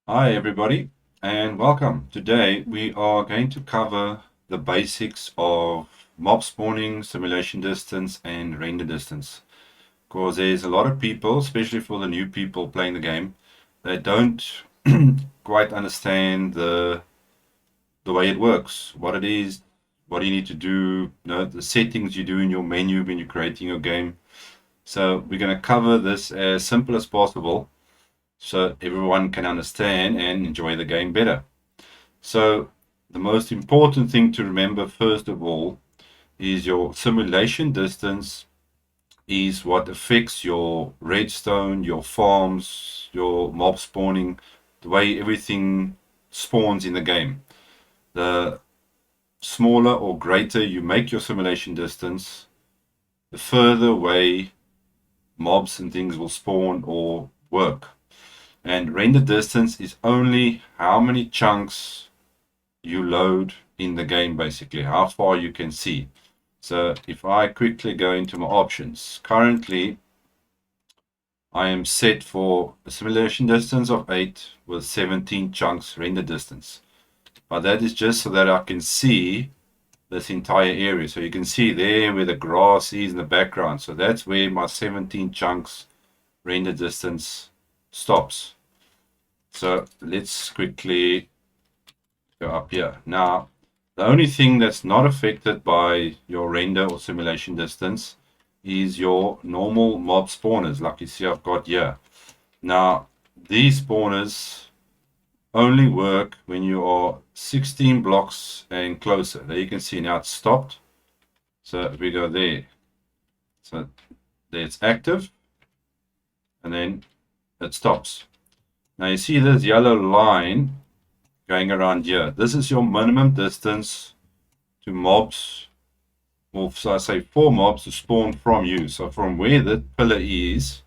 Hi everybody and welcome. Today we are going to cover the basics of mob spawning, simulation distance and render distance. Because there's a lot of people, especially for the new people playing the game, that don't quite understand the way it works, what it is, what you need to do, the settings you do in your menu when you're creating your game. So we're going to cover this as simple as possible so everyone can understand and enjoy the game better. So the most important thing to remember first of all is your simulation distance is what affects your redstone, your farms, your mob spawning, the way everything spawns in the game. The smaller or greater you make your simulation distance, the further away mobs and things will spawn or work. And render distance is only how many chunks you load in the game, basically, how far you can see. So if I quickly go into my options, currently I am set for a simulation distance of 8 with 17 chunks render distance. But that is just so that I can see this entire area. So you can see there where the grass is in the background. So that's where my 17 chunks render distance stops. So let's quickly go up here. Now, the only thing that's not affected by your render or simulation distance is your normal mob spawners, like you see I've got here. Now, these spawners only work when you are 16 blocks and closer. There you can see now it's stopped. So if we go there, so there it's active, and then it stops. Now you see this yellow line going around here. This is your minimum distance to mobs, or so I say 4 mobs to spawn from you. So from where the pillar is,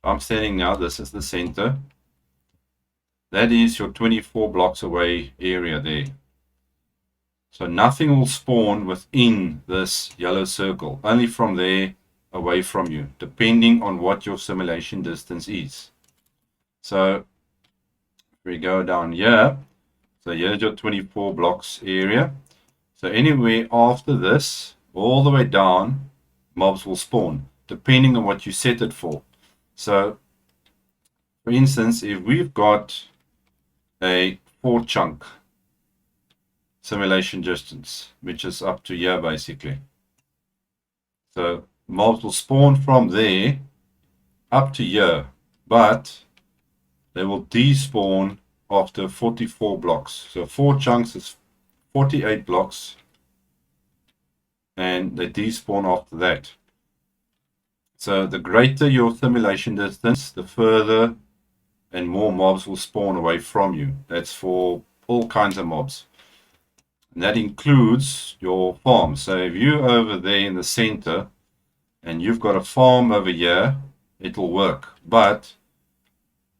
I'm standing now, this is the center. That is your 24 blocks away area there. So nothing will spawn within this yellow circle, only from there away from you, depending on what your simulation distance is. So we go down here. So here's your 24 blocks area. So anywhere after this, all the way down, mobs will spawn, depending on what you set it for. So, for instance, if we've got a 4 chunk simulation distance, which is up to here basically. So mobs will spawn from there up to here, but they will despawn after 44 blocks. So 4 chunks is 48 blocks, and they despawn after that. So the greater your simulation distance, the further and more mobs will spawn away from you. That's for all kinds of mobs. And that includes your farm. So if you're over there in the center and you've got a farm over here, it will work. But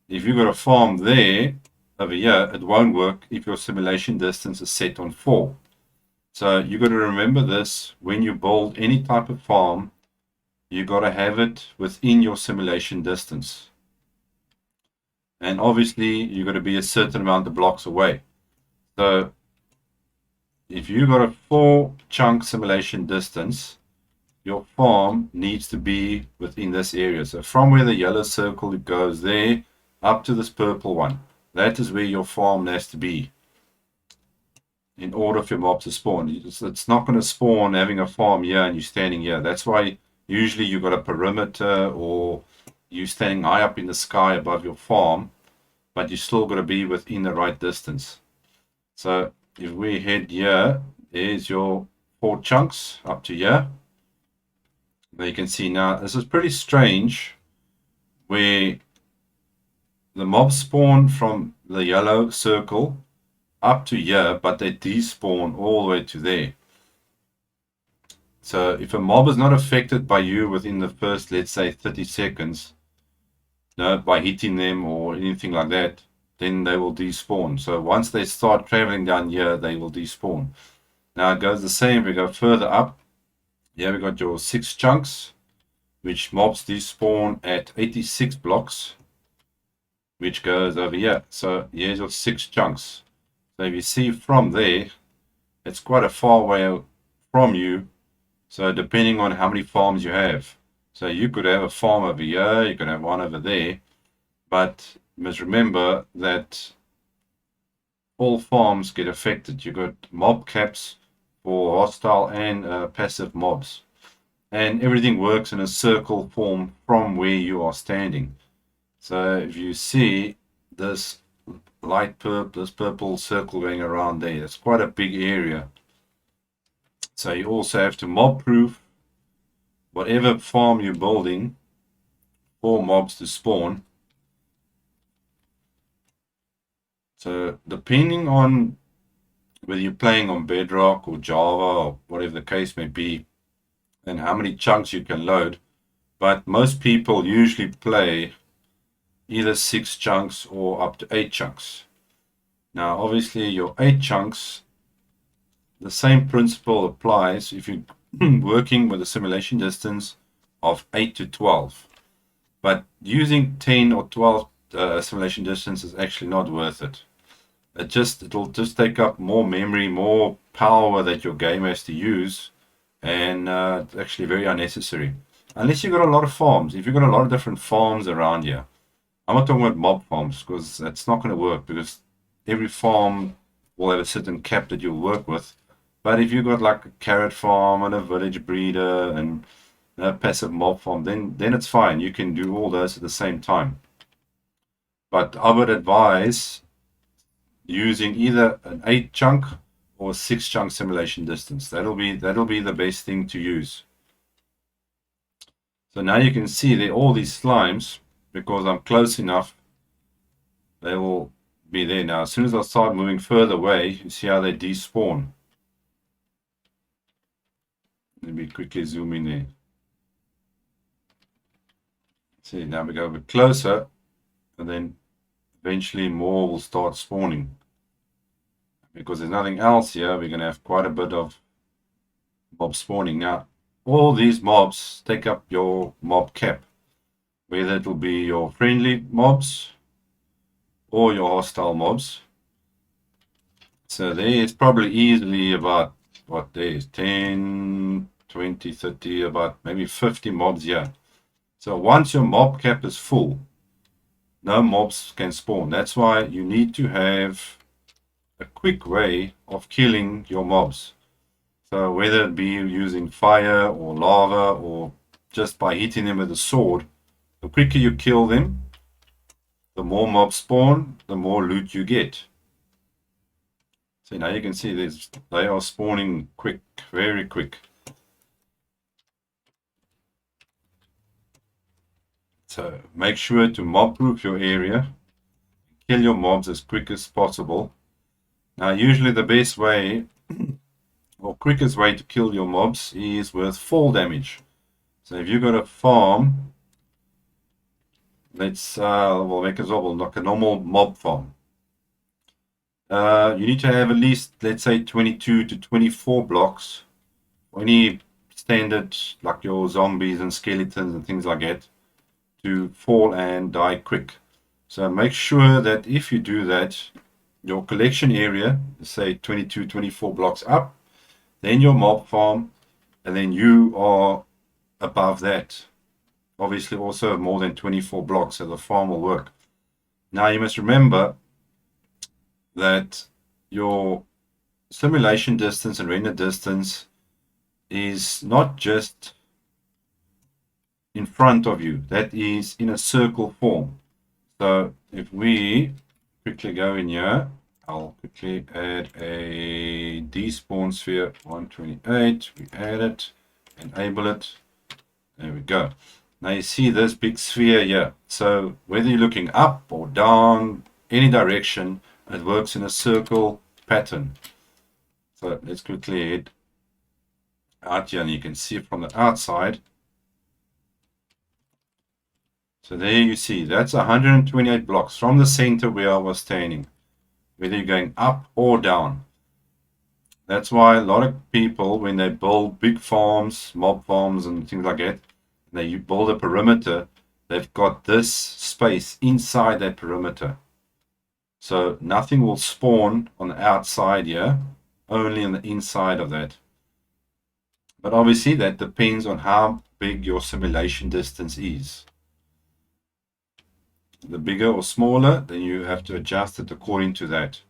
if you've got a farm there, over here, it won't work if your simulation distance is set on 4. So you've got to remember this when you build any type of farm. You got to have it within your simulation distance. And obviously, you got to be a certain amount of blocks away. So if you got a 4 chunk simulation distance, your farm needs to be within this area. So from where the yellow circle goes there, up to this purple one, that is where your farm has to be in order for your mob to spawn. It's not going to spawn having a farm here and you standing here. That's why usually you've got a perimeter or you standing high up in the sky above your farm, but you still got to be within the right distance. So if we head here, there's your 4 chunks up to here. Now you can see now, this is pretty strange where the mobs spawn from the yellow circle up to here, but they despawn all the way to there. So if a mob is not affected by you within the first, let's say 30 seconds, by hitting them or anything like that, then they will despawn. So once they start traveling down here, they will despawn. Now it goes the same. We go further up. Here we got your 6 chunks, which mobs despawn at 86 blocks. which goes over here. So here's your 6 chunks. So if you see from there, it's quite a far way from you. So depending on how many farms you have. So you could have a farm over here, you could have one over there, but you must remember that all farms get affected. You got mob caps for hostile and passive mobs. And everything works in a circle form from where you are standing. So if you see this light purple, this purple circle going around there, it's quite a big area. So you also have to mob proof whatever farm you're building for mobs to spawn. So depending on whether you're playing on Bedrock or Java or whatever the case may be, and how many chunks you can load, but most people usually play either 6 chunks or up to 8 chunks. Now obviously your 8 chunks, the same principle applies if you're working with a simulation distance of 8 to 12. But using 10 or 12 simulation distance is actually not worth it. It'll just take up more memory, more power that your game has to use, and it's actually very unnecessary. Unless you've got a lot of farms. If you've got a lot of different farms around here, I'm not talking about mob farms because that's not going to work, because every farm will have a certain cap that you'll work with. But if you've got like a carrot farm and a village breeder and a passive mob farm, then it's fine. You can do all those at the same time. But I would advise using either an 8 chunk or a 6 chunk simulation distance. That'll be the best thing to use. So now you can see there all these slimes, because I'm close enough, they will be there now. As soon as I start moving further away, you see how they despawn. Let me quickly zoom in there. See, now we go a bit closer, and then eventually more will start spawning. Because there's nothing else here, we're going to have quite a bit of mob spawning. Now, all these mobs take up your mob cap, whether it will be your friendly mobs or your hostile mobs. So there is probably easily about, what there is, 10, 20, 30, about maybe 50 mobs here. So once your mob cap is full, no mobs can spawn. That's why you need to have a quick way of killing your mobs. So whether it be using fire or lava or just by hitting them with a sword, the quicker you kill them, the more mobs spawn, the more loot you get. So now you can see they are spawning quick, very quick. So make sure to mob proof your area, kill your mobs as quick as possible. Now usually the best way or quickest way to kill your mobs is with fall damage. So if you've got a farm, we'll make example, like a normal mob farm. You need to have at least, let's say, 22 to 24 blocks, or any standard, like your zombies and skeletons and things like that, to fall and die quick. So make sure that if you do that, your collection area, say 22, 24 blocks up, then your mob farm, and then you are above that. Obviously also more than 24 blocks, so the farm will work. Now you must remember that your simulation distance and render distance is not just in front of you, that is in a circle form. So if we quickly go in here, I'll quickly add a despawn sphere 128. We add it, enable it. There we go. Now you see this big sphere here. So whether you're looking up or down, any direction, it works in a circle pattern. So let's quickly head out here, and you can see it from the outside. So there you see, that's 128 blocks from the center where I was standing, whether you're going up or down. That's why a lot of people, when they build big farms, mob farms and things like that, they build a perimeter, they've got this space inside that perimeter. So nothing will spawn on the outside here, only on the inside of that. But obviously that depends on how big your simulation distance is. The bigger or smaller, then you have to adjust it according to that.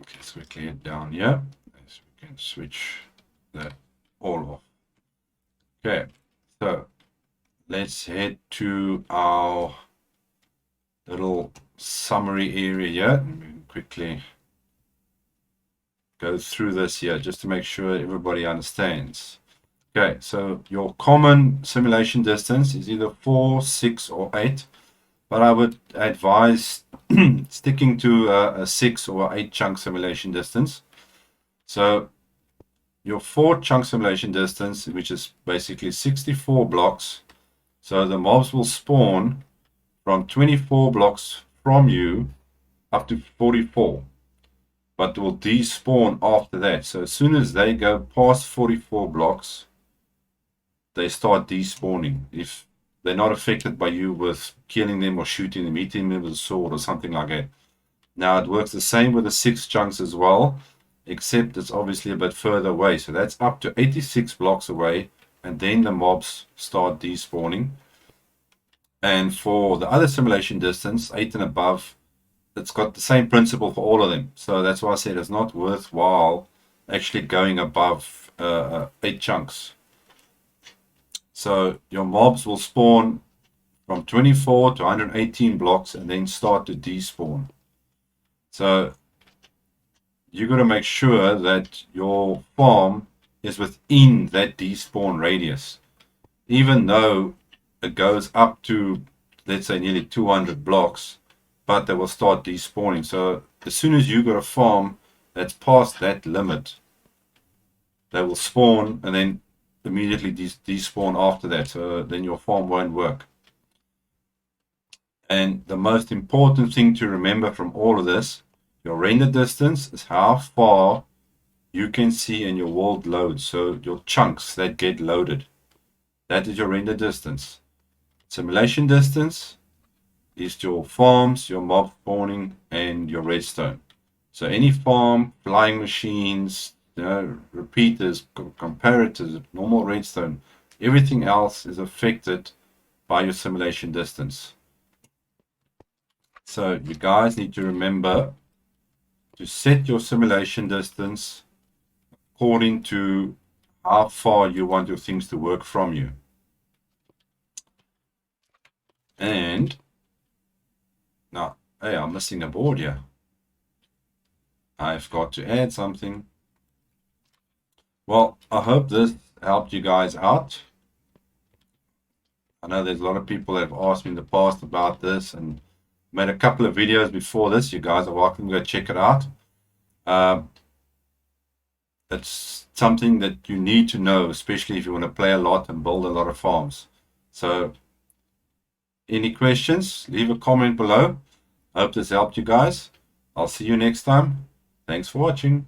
Okay, let's quickly head down here. So we can switch that all off. Okay, so let's head to our little summary area here. And we can quickly go through this here just to make sure everybody understands. Okay, so your common simulation distance is either 4, 6, or 8, but I would advise sticking to a 6 or 8 chunk simulation distance. So your 4 chunk simulation distance, which is basically 64 blocks, so the mobs will spawn from 24 blocks from you up to 44, but will despawn after that. So as soon as they go past 44 blocks, they start despawning. If they're not affected by you with killing them or shooting them, hitting them with a sword or something like that. Now it works the same with the 6 chunks as well, except it's obviously a bit further away. So that's up to 86 blocks away, and then the mobs start despawning. And for the other simulation distance, 8 and above, it's got the same principle for all of them. So that's why I said it's not worthwhile actually going above 8 chunks. So your mobs will spawn from 24 to 118 blocks and then start to despawn. So you got to make sure that your farm is within that despawn radius. Even though it goes up to, let's say, nearly 200 blocks, but they will start despawning. So as soon as you got a farm that's past that limit, they will spawn and then immediately despawn after that. So then your farm won't work. And the most important thing to remember from all of this, your render distance is how far you can see in your world load. So your chunks that get loaded, that is your render distance. Simulation distance is your farms, your mob spawning, and your redstone. So any farm, flying machines, repeaters, comparators, normal redstone, everything else is affected by your simulation distance. So you guys need to remember to set your simulation distance according to how far you want your things to work from you. And now, hey, I'm missing a board here. I've got to add something. Well, I hope this helped you guys out. I know there's a lot of people that have asked me in the past about this and made a couple of videos before this. You guys are welcome to go check it out. It's something that you need to know, especially if you want to play a lot and build a lot of farms. So any questions, leave a comment below. I hope this helped you guys. I'll see you next time. Thanks for watching.